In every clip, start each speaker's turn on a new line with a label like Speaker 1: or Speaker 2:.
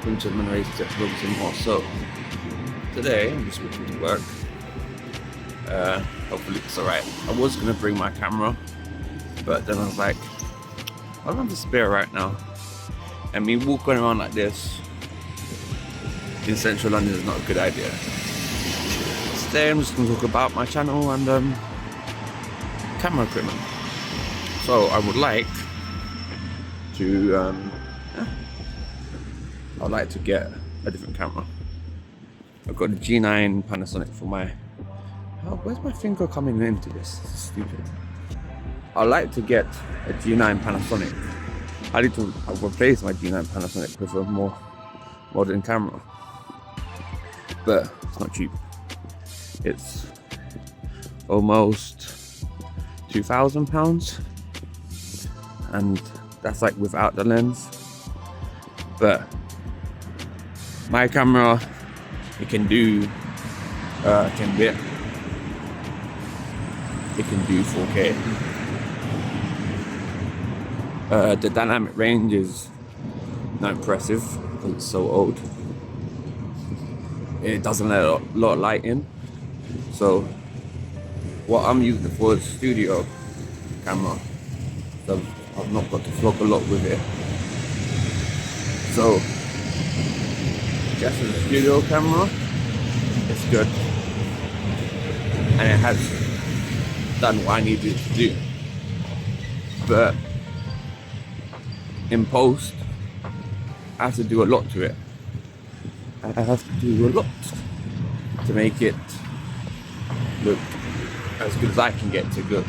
Speaker 1: welcome to mann-rays vlogs and more. So today I'm just walking to work. Hopefully it's alright. I was gonna bring my camera, but then I was like, I don't have a spare right now, and me walking around like this in central London is not a good idea. Today I'm just gonna talk about my channel and camera equipment. So I would like to I'd like to get a different camera. I've got the G9 Panasonic for my... Oh, where's my finger coming into this? This is stupid. I'd like to get a G9 Panasonic. I need to replace my G9 Panasonic with a more modern camera. But it's not cheap. It's almost £2,000. And that's like without the lens. But my camera, it can do 10-bit. It can do 4K. The dynamic range is not impressive because it's so old. It doesn't let a lot of light in. So what I'm using it for is studio camera. So I've not got to vlog a lot with it. So just as a studio camera, it's good, and it has done what I needed to do. But in post, I have to do a lot to it. I have to do a lot to make it look as good as I can get to look.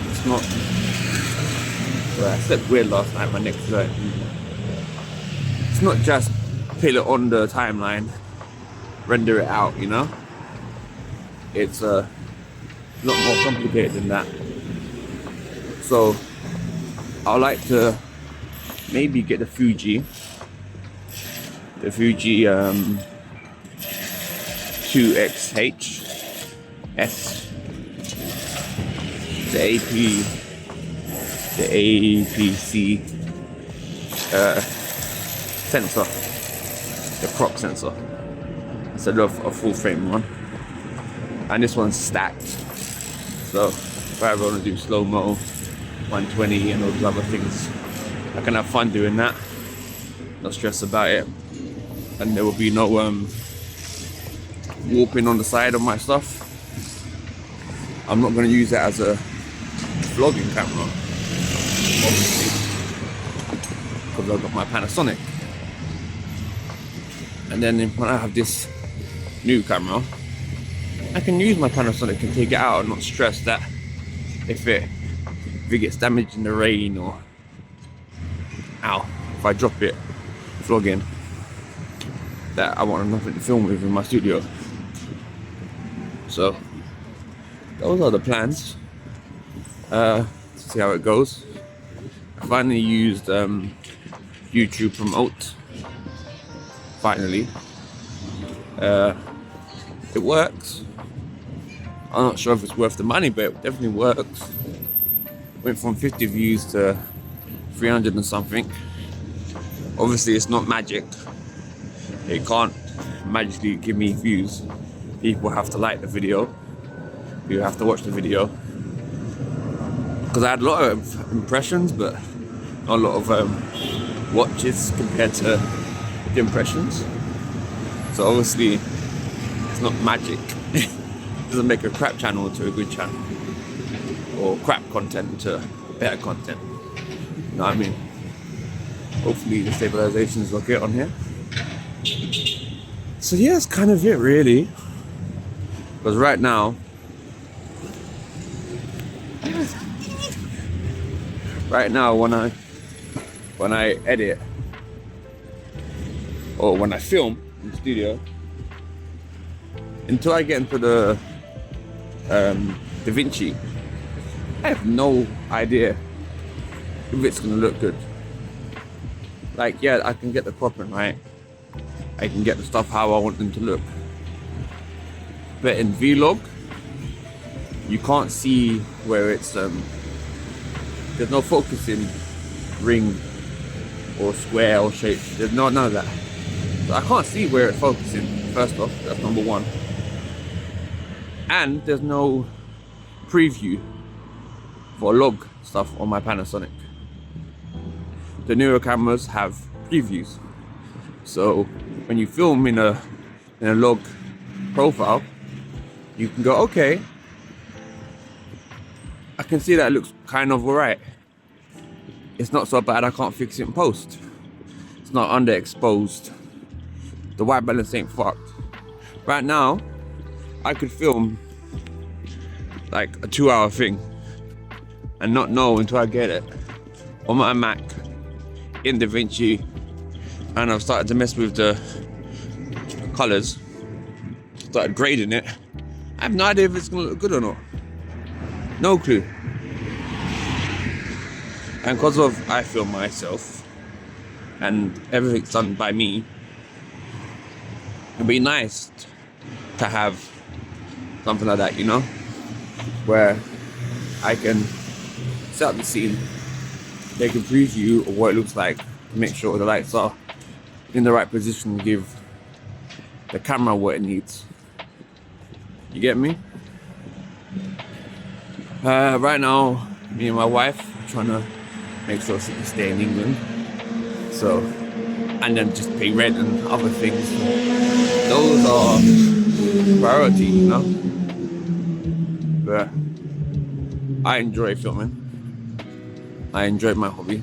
Speaker 1: It's not... Well, I slept weird last night, my neck was hurt. It's not just put it on the timeline, render it out, you know? It's a lot more complicated than that. So I'd like to maybe get the Fuji 2XH S, the APC sensor, the crop sensor, instead of a full frame one. And this one's stacked, so if I ever want to do slow-mo, 120 and all those other things, I can have fun doing that, no stress about it, and there will be no warping on the side of my stuff. I'm not going to use it as a vlogging camera, obviously, because I've got my Panasonic. And then when I have this new camera, I can use my Panasonic and take it out and not stress that if it gets damaged in the rain, or if I drop it vlogging, that I want nothing to film with in my studio. So those are the plans. See how it goes. I finally used YouTube Promote. Finally, it works. I'm not sure if it's worth the money, but it definitely works. Went from 50 views to 300 and something. Obviously, it's not magic. It can't magically give me views. People have to like the video. You have to watch the video. Because I had a lot of impressions, but not a lot of watches compared to the impressions. So obviously, it's not magic. It doesn't make a crap channel into a good channel, or crap content into better content. You know what I mean? Hopefully the stabilizations will get on here. So yeah, that's kind of it really. Because right now, when I edit or when I film in the studio, until I get into the DaVinci, I have no idea if it's gonna look good. Like, yeah, I can get the cropping right, I can get the stuff how I want them to look, but in Vlog, you can't see where it's there's no focusing ring or square or shape. There's none of that. So I can't see where it's focusing, first off, that's number one. And there's no preview for log stuff on my Panasonic. The newer cameras have previews. So when you film in a log profile, you can go, okay, I can see that it looks kind of alright. It's not so bad I can't fix it in post. It's not underexposed. The white balance ain't fucked. Right now, I could film like a 2-hour thing and not know until I get it on my Mac in DaVinci, and I've started to mess with the colors, started grading it. I have no idea if it's gonna look good or not. No clue. And because of I film myself and everything's done by me, it'd be nice to have something like that, you know, where I can set up the scene, take a preview of what it looks like, make sure the lights are in the right position to give the camera what it needs. You get me? Right now, me and my wife are trying to make sure she can stay in England. So, and then just pay rent and other things. Those are priority, you know? But I enjoy filming. I enjoy my hobby.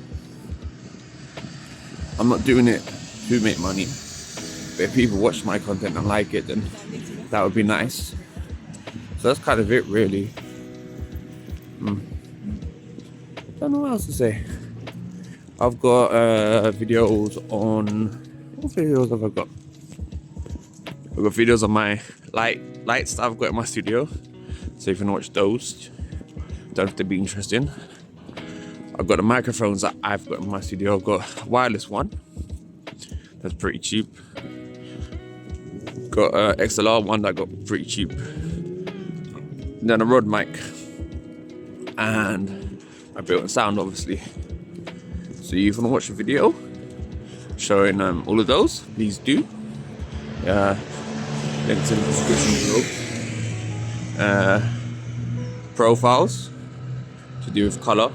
Speaker 1: I'm not doing it to make money. But if people watch my content and like it, then that would be nice. So that's kind of it, really. Don't know what else to say. I've got videos on... What videos have I got? I've got videos on my lights that I've got in my studio. So if you can watch those, don't have to be interesting. I've got the microphones that I've got in my studio. I've got a wireless one. That's pretty cheap. Got an XLR one that I got pretty cheap. Then a Rode mic. And my built-in sound, obviously. So if you want to watch a video showing all of those, please do. Links in the description below. Profiles to do with colour.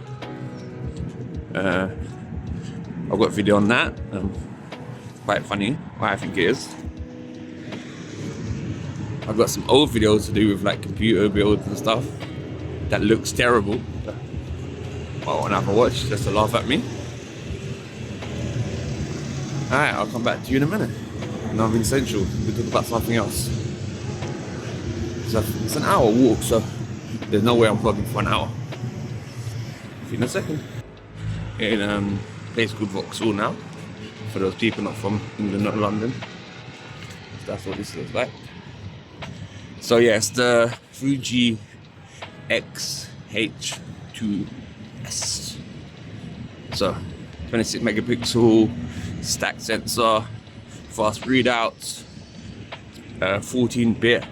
Speaker 1: I've got a video on that. Quite funny, I think it is. I've got some old videos to do with like computer builds and stuff that looks terrible. I won't have a watch just to laugh at me. Alright, I'll come back to you in a minute. Now I'm in Central, we'll talk about something else. So it's an hour walk, so there's no way I'm vlogging for an hour. See you in a second. In a place called Vauxhall now, for those people not from England or London. So that's what this looks like. So yeah, it's the Fuji X-H2S. So 26 megapixel stack sensor, fast readouts, 14-bit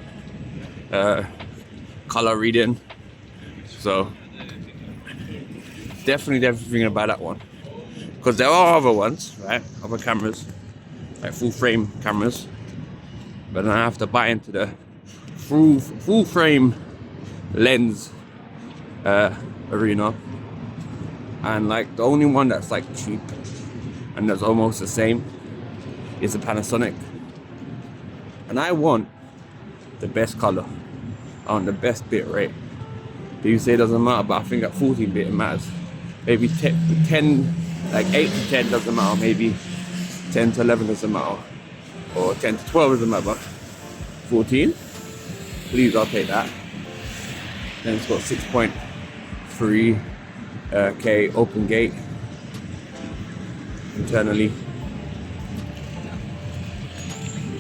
Speaker 1: color reading. So definitely thinking about that one, because there are other ones, right? Other cameras, like full frame cameras, but then I have to buy into the full frame lens arena, and like the only one that's like cheap and that's almost the same is the Panasonic, and I want the best color, I want the best bit rate. People say it doesn't matter, but I think at 14-bit it matters. Maybe 10, like 8 to 10 doesn't matter, maybe 10 to 11 doesn't matter, or 10 to 12 doesn't matter. 14, please, I'll take that. Then it's got 6.3 K open gate internally.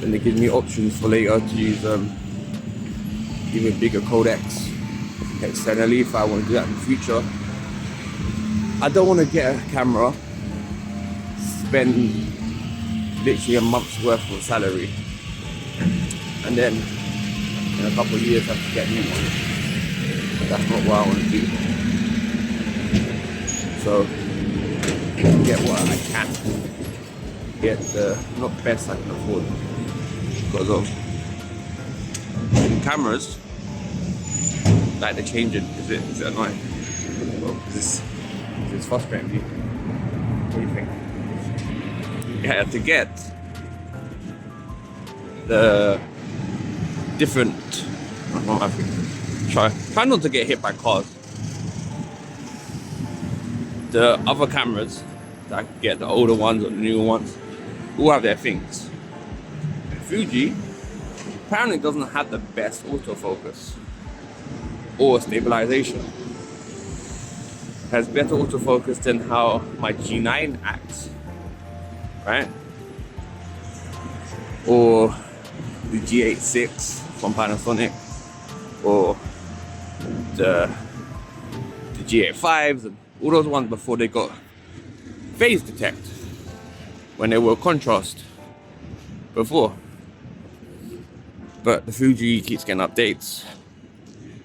Speaker 1: Then it gives me options for later to use even bigger codecs externally if I want to do that in the future. I don't want to get a camera, spend literally a month's worth of salary, and then in a couple of years have to get a new one. That's not what I want to do. So get what I can. get the not best I can afford because of the cameras. Like the changing, is it annoying? Well, is this frustrating you? What do you think? Yeah, to get the different, I think, try not to get hit by cars. The other cameras that I can get, the older ones or the newer ones, all have their things. Fuji apparently doesn't have the best autofocus or stabilization. It has better autofocus than how my G9 acts, right? Or the G86 from Panasonic, or the G85s, and all those ones before they got phase detect, when they were contrast before. But the Fuji keeps getting updates,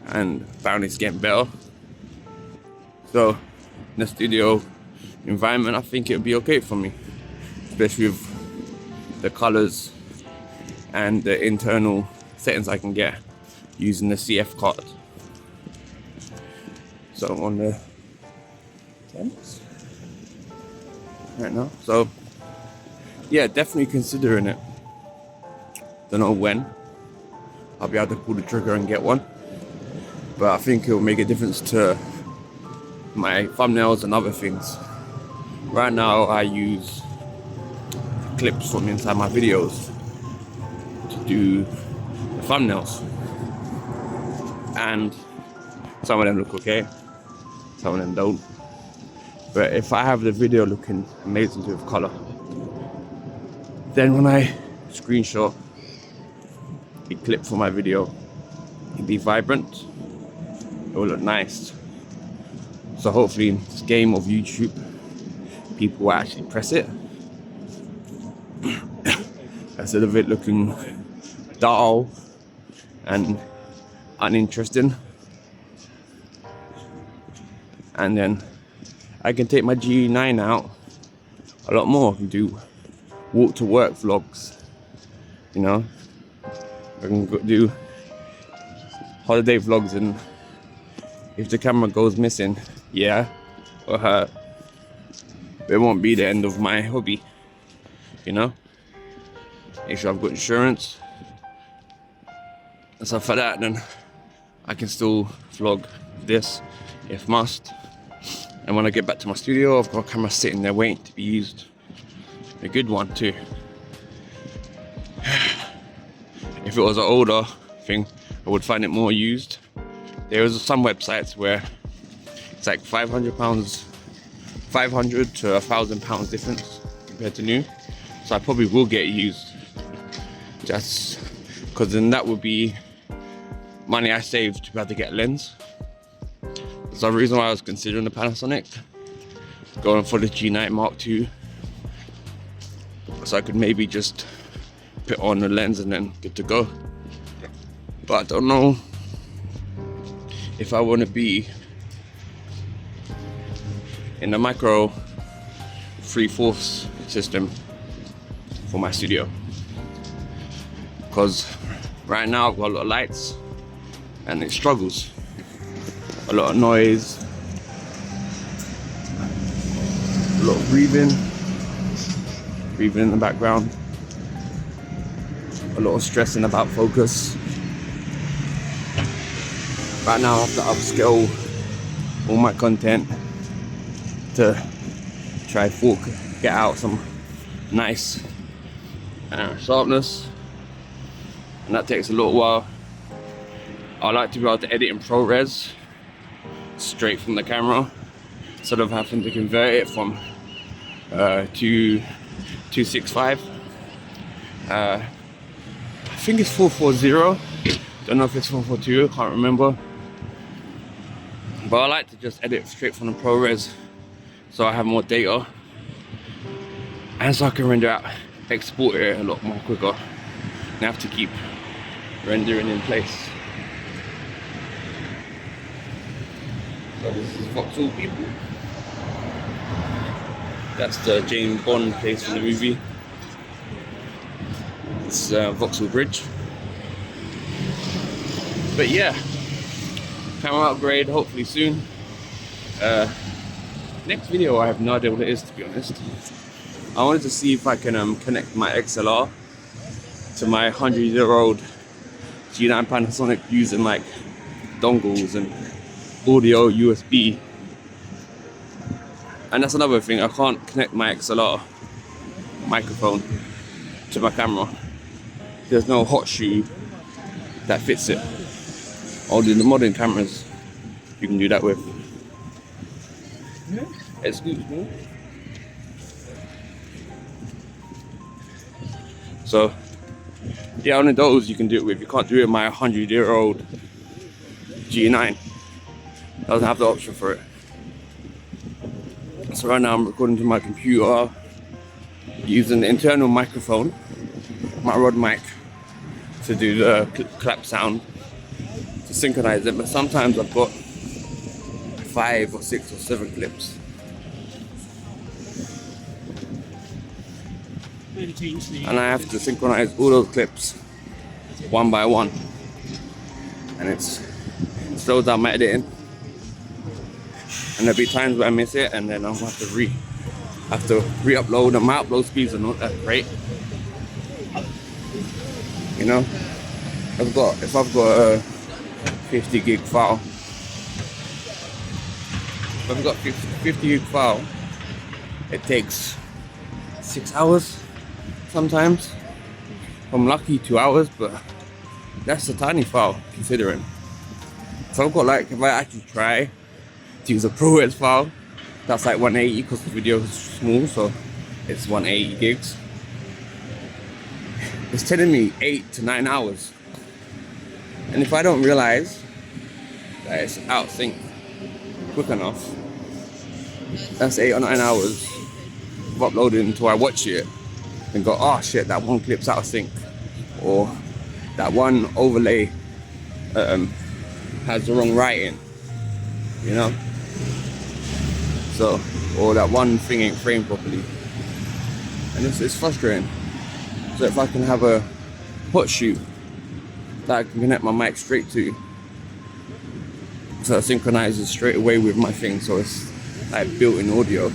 Speaker 1: and apparently it's getting better. So in the studio environment, I think it'll be okay for me, especially with the colors and the internal settings I can get using the CF card. So I'm on the 10s right now. So yeah, definitely considering it. Don't know when I'll be able to pull the trigger and get one, but I think it'll make a difference to my thumbnails and other things. Right now I use clips from inside my videos to do the thumbnails, and some of them look okay, some of them don't. But if I have the video looking amazing with color, then when I screenshot a clip for my video, it'll be vibrant, it will look nice. So hopefully in this game of YouTube, people will actually press it instead of it looking dull and uninteresting. And then I can take my G9 out a lot more. I can do walk to work vlogs, you know. I can do holiday vlogs, and if the camera goes missing, yeah, or hurt, it won't be the end of my hobby, you know. Make sure I've got insurance and stuff like that, then I can still vlog this if must. And when I get back to my studio, I've got a camera sitting there waiting to be used, a good one too. If it was an older thing, I would find it more used. There is some websites where it's like £500 to £1,000 difference compared to new. So I probably will get used, just because then that would be money I saved to be able to get a lens. That's the reason why I was considering the Panasonic, going for the G9 Mark II, so I could maybe just put on the lens and then good to go. But I don't know if I want to be in the micro 3/4 system for my studio, because right now I've got a lot of lights and it struggles. A lot of noise, a lot of breathing in the background, a lot of stressing about focus. Right now I have to upscale all my content to try get out some nice sharpness, and that takes a little while. I like to be able to edit in ProRes straight from the camera instead of having to convert it from to 265. I think it's 440. Don't know if it's 442. Can't remember. But I like to just edit straight from the ProRes, so I have more data, and so I can render out, export it a lot more quicker, and have to keep rendering in place. So this is Vauxhall people. That's the James Bond place from the movie. It's Vauxhall Bridge. But yeah, camera upgrade hopefully soon. Next video, I have no idea what it is, to be honest. I wanted to see if I can connect my XLR to my 100-year-old G9 Panasonic using like dongles and audio USB. And that's another thing, I can't connect my XLR microphone to my camera. There's no hot shoe that fits it. Only the modern cameras you can do that with. Excuse me. So yeah, only those you can do it with. You can't do it with my 100-year-old G9. Doesn't have the option for it. So right now I'm recording to my computer using the internal microphone, my rod mic, to do the clap sound, to synchronize it. But sometimes I've got 5 or 6 or 7 clips. And I have to synchronize all those clips one by one. And it slows down my editing. And there'll be times where I miss it, and then I'll have to re-upload, and my upload speeds are not that great. You know, if I've got a 50 gig file, it takes 6 hours sometimes. If I'm lucky, 2 hours, but that's a tiny file considering. So if I actually try to use a ProRes file, that's like 180 because the video is small, so it's 180 gigs. It's telling me 8 to 9 hours. And if I don't realize that it's out of sync quick enough, that's 8 or 9 hours of uploading until I watch it and go, oh shit, that one clip's out of sync, or that one overlay has the wrong writing, you know? So, or that one thing ain't framed properly. And it's frustrating. So if I can have a hot shoe that I can connect my mic straight to, so it synchronizes straight away with my thing, so it's like built-in audio.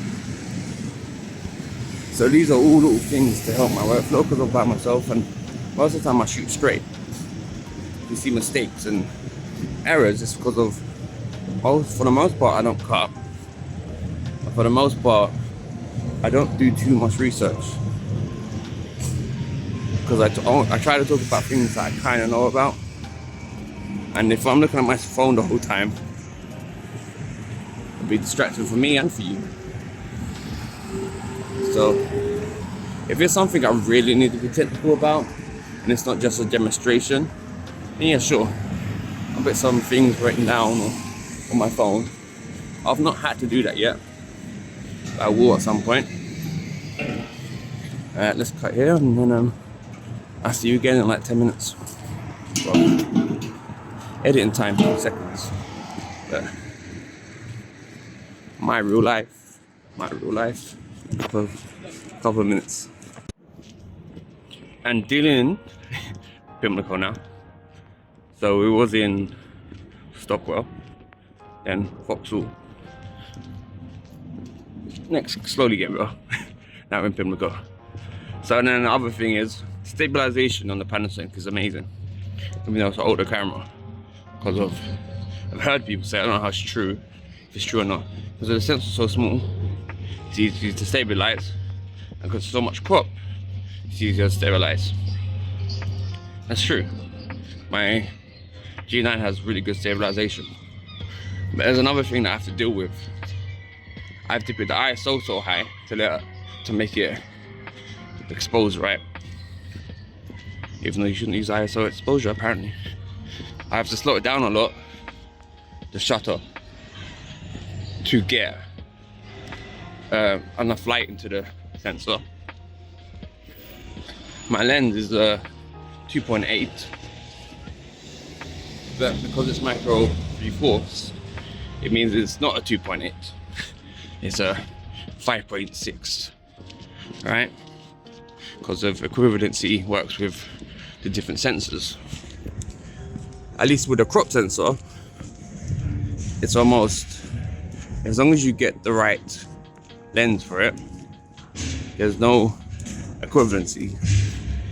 Speaker 1: So these are all little things to help my workflow, because I'm by myself, and most of the time I shoot straight. You see mistakes and errors, it's because of, for the most part, I don't cut. For the most part, I don't do too much research, because I try to talk about things that I kind of know about. And if I'm looking at my phone the whole time, it'll be distracting for me and for you. So if it's something I really need to be technical about, and it's not just a demonstration, then yeah, sure, I'll put some things written down on my phone. I've not had to do that yet, but I will at some point. Alright, let's cut here, and then I'll see you again in like 10 minutes. Well, editing time, 2 seconds. But my real life, couple of minutes. And dealing in Pimlico now. So we was in Stockwell, then Vauxhall. Next, slowly getting better. Now we're in Pimlico. So then the other thing is, stabilization on the Panasonic is amazing. Even though it's an older camera. Because I've heard people say, I don't know how it's true, if it's true or not. Because the sensor is so small, it's easy to stabilize. And because there's so much crop, it's easier to stabilize. That's true. My G9 has really good stabilization. But there's another thing that I have to deal with. I have to put the ISO so high to make it expose right. Even though you shouldn't use ISO exposure apparently. I have to slow it down a lot, the shutter, to get enough light into the sensor. My lens is 2.8, but because it's macro 3/4, it means it's not a 2.8, it's a 5.6, right? because of equivalency works with the different sensors. At least with a crop sensor, it's almost, as long as you get the right lens for it, there's no equivalency.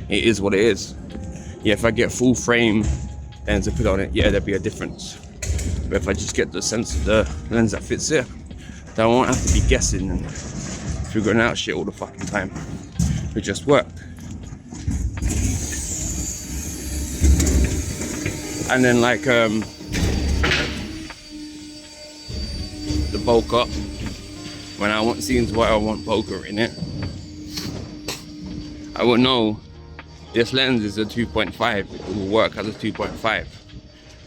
Speaker 1: It is what it is. Yeah, if I get full frame lens to put on it, yeah, there'd be a difference. But if I just get the sensor, the lens that fits it, then I won't have to be guessing and figuring out shit all the fucking time. It just worked. And then like the bokeh, when I want scenes where I want bokeh in it, I will know this lens is a 2.5, it will work as a 2.5.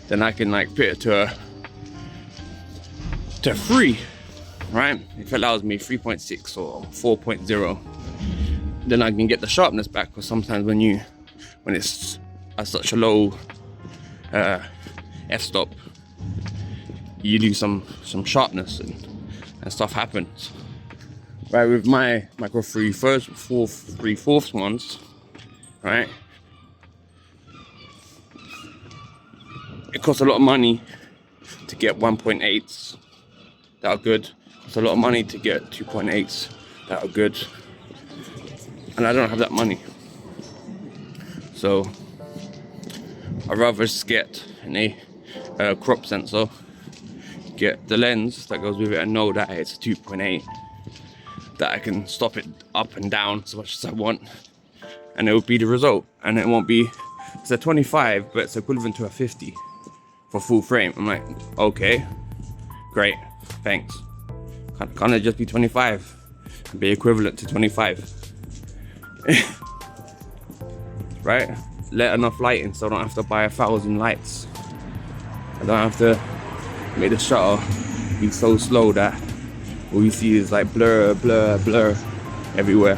Speaker 1: Then I can like put it to 3, right? If it allows me 3.6 or 4.0, then I can get the sharpness back, because sometimes when it's at such a low f-stop, you lose some sharpness and stuff happens. Right, with my micro 3/4 ones, right, it costs a lot of money to get 1.8s that are good. It costs a lot of money to get 2.8s that are good, and I don't have that money, so I'd rather just get a crop sensor, get the lens that goes with it, and know that it's a 2.8, that I can stop it up and down as much as I want, and it will be the result. And it won't be, it's a 25, but it's equivalent to a 50 for full frame. I'm like, okay, great, thanks. Can't it just be 25 and be equivalent to 25? Right? Let enough light in so I don't have to buy 1,000 lights. I don't have to make the shutter be so slow that all you see is like blur, blur, blur everywhere.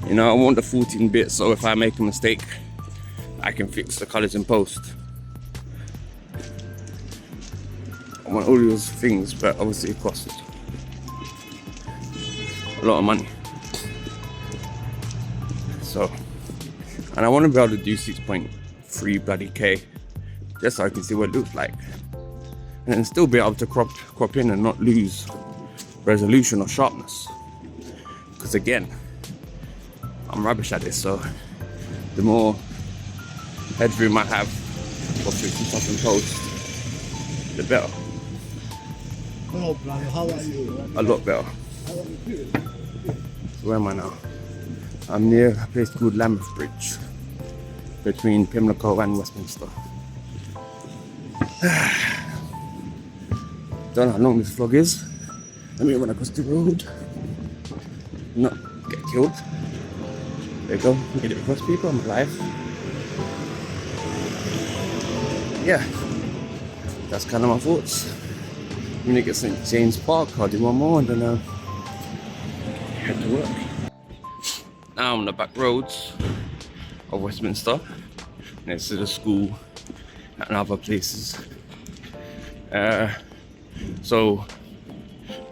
Speaker 1: You know, I want the 14 bits, so if I make a mistake, I can fix the colors in post. I want all those things, but obviously it costs a lot of money. So, and I want to be able to do 6.3 bloody K, just so I can see what it looks like, and then still be able to crop in and not lose resolution or sharpness. Because again, I'm rubbish at this, so the more headroom I have for fixing stuff in post, the better.
Speaker 2: Hello, brother. How are you?
Speaker 1: A lot better. So where am I now? I'm near a place called Lambeth Bridge, between Pimlico and Westminster. Don't know how long this vlog is. Let me run across the road. Not get killed. There you go. Get it across, people. I'm alive. Yeah, that's kind of my thoughts. I'm gonna get St. James Park. I'll do one more and then head to work. Now I'm on the back roads of Westminster, next to the school and other places. So,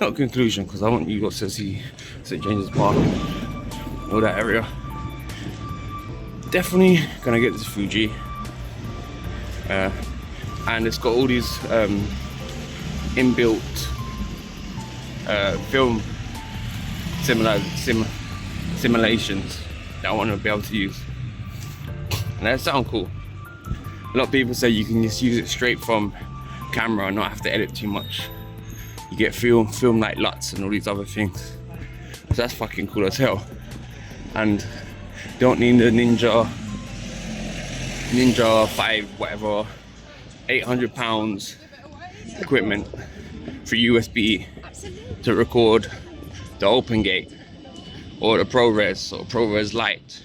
Speaker 1: not a conclusion, because I want you guys to see St. James's Park, all that area. Definitely gonna get this Fuji, and it's got all these inbuilt film simulations that I want to be able to use, and that sounds cool. A lot of people say you can just use it straight from camera and not have to edit too much. You get film like LUTs and all these other things, so that's fucking cool as hell. And don't need the Ninja 5 whatever 800 pounds equipment for USB to record the open gate or the ProRes or ProRes Lite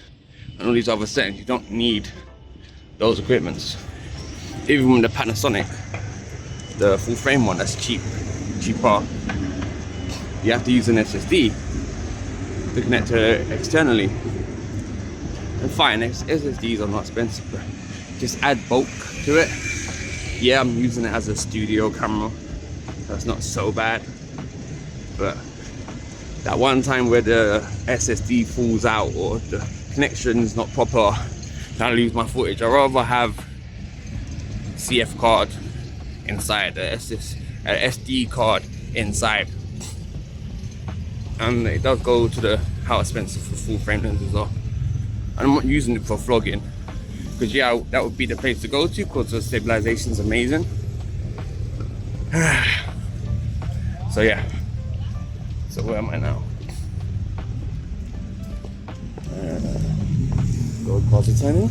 Speaker 1: and all these other settings. You don't need those equipments. Even with the Panasonic, the full frame one, that's cheaper, you have to use an SSD to connect to it externally. And fine, SSDs are not expensive, but just add bulk to it. Yeah, I'm using it as a studio camera, that's not so bad, but that one time where the SSD falls out or the connection's not proper, and I lose my footage. I'd rather have CF card inside, the SD card inside. And it does go to the how expensive for full frame lens as well. And I'm not using it for vlogging, because yeah, that would be the place to go to because the stabilization is amazing. So yeah, so where am I now? Go across the tunnel.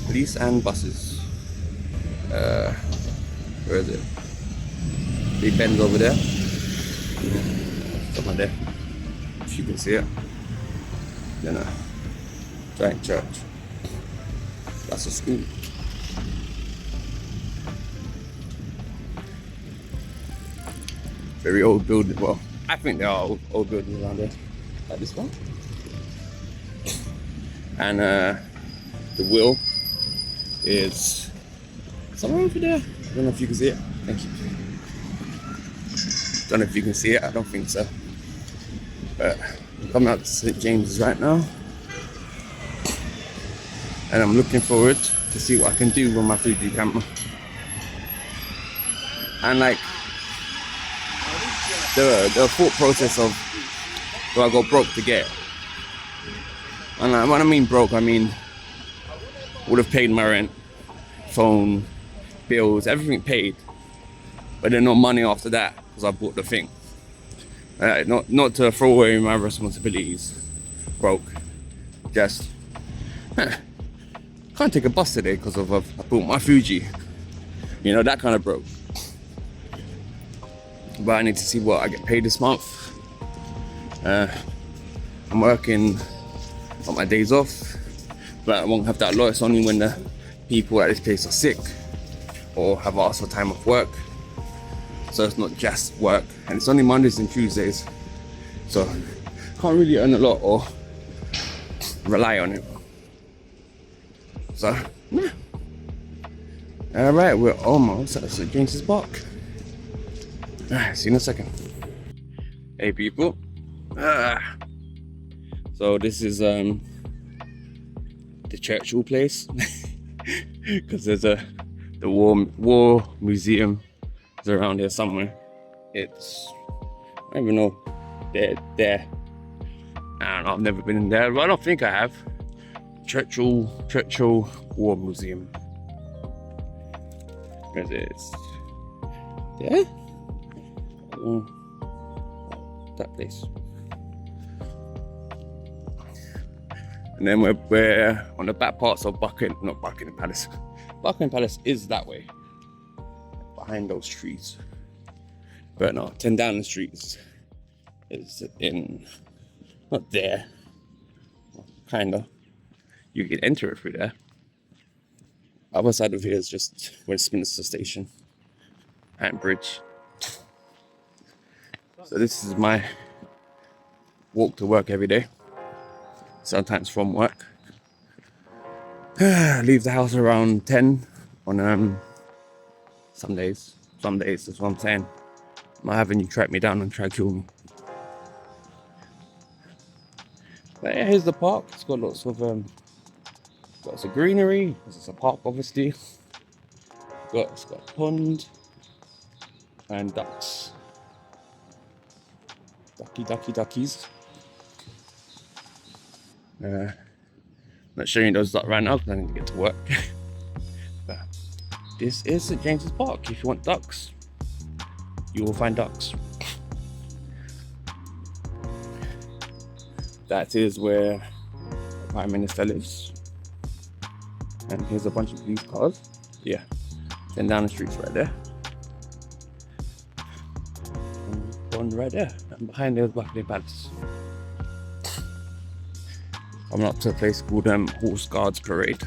Speaker 1: Police and buses. Where is it? Big Ben's over there. Someone there, if you can see it. Then a giant church. That's a school. Very old building. Well, I think there are old buildings around there, like this one. And the wheel is somewhere over there. I don't know if you can see it. Thank you. Don't know if you can see it. I don't think so. But I'm coming out to St. James's right now, and I'm looking forward to see what I can do with my 3D camera. And like the thought process of, do I go broke to get it? And when I mean broke, I mean would have paid my rent, phone, bills, everything paid, but then no money after that because I bought the thing. Not to throw away my responsibilities. Broke. Just can't take a bus today because of I bought my Fuji. You know, that kind of broke. But I need to see what I get paid this month. I'm working on my days off, but I won't have that lot. It's only when the people at this place are sick or have asked for time off work. So it's not just work, and it's only Mondays and Tuesdays. So can't really earn a lot or rely on it. So yeah. All right, we're almost at St. James's Park. See you in a second. Hey people. So this is the Churchill place, because there's the war museum is around here somewhere. It's, I don't even know. There. I don't know. I've never been in there, but I don't think I have. Churchill War Museum. Where is it? It's there. That place. And then we're on the back parts of Buckingham Palace. Buckingham Palace is that way, behind those trees. But no, 10 Downing Street is in, not there, kinda. You can enter it through there. Other side of here is just Westminster Station and Bridge. So this is my walk to work every day. Sometimes from work. Leave the house around 10 on some days. That's what I'm saying. Might having you track me down and try to kill me. But yeah, here's the park. It's got lots of greenery. It's a park, obviously. It's got a pond and ducks. Duckies. Not showing those ducks right now because I need to get to work. But this is St. James's Park. If you want ducks, you will find ducks. That is where the Prime Minister lives. And here's a bunch of police cars. Yeah, 10 Downing Street's right there. And one right there. And behind there's Buckingham Palace. I'm up to a place called Horse Guards Parade.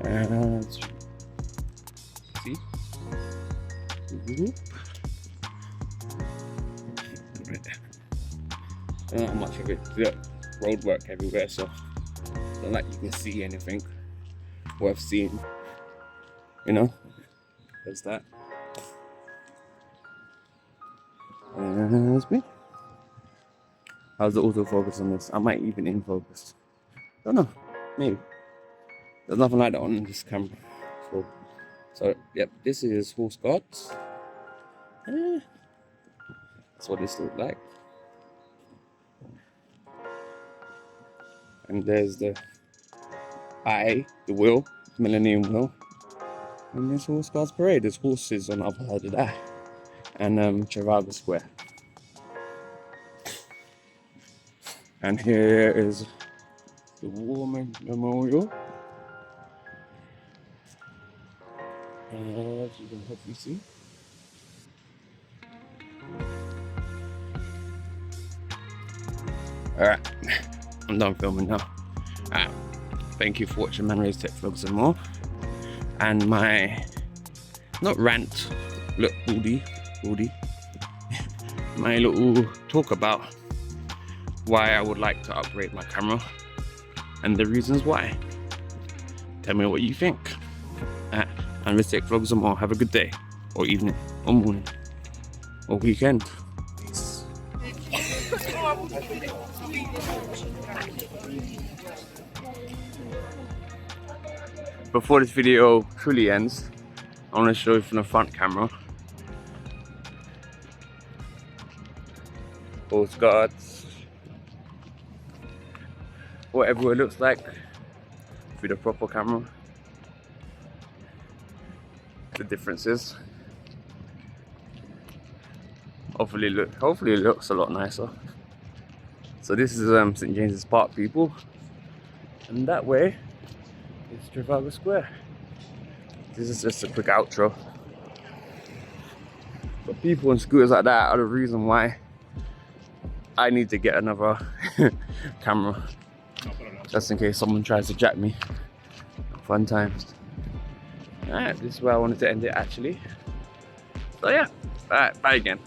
Speaker 1: And see? Right there. I don't know how much of it. Look, road work everywhere, so it's not like you can see anything. worth seeing. You know, there's that. And that's me. How's the autofocus on this? I might even in focus. Don't know. Maybe. There's nothing like that on this camera. Cool. So, yep, this is horse guards. That's what this looks like. And there's the wheel, Millennium Wheel. And there's Horse Guards Parade. There's horses on the other side of that. And Trafalgar Square. And here is the War Memorial. As you can hopefully see. Alright, I'm done filming now. Alright, thank you for watching man-rays tech vlogs and more. And my, not rant, look, baldy, my little talk about why I would like to upgrade my camera and the reasons why. Tell me what you think. And let's take vlogs and more. Have a good day, or evening, or morning, or weekend. Peace. Before this video truly ends, I want to show you from the front camera. Horse guards. What everywhere looks like through the proper camera. The differences. Hopefully it looks a lot nicer. So this is St. James's Park, people, and that way is Trafalgar Square. This is just a quick outro. But people and scooters like that are the reason why I need to get another camera, just in case someone tries to jack me. Fun times. Alright, this is where I wanted to end it actually. So yeah, alright, bye again.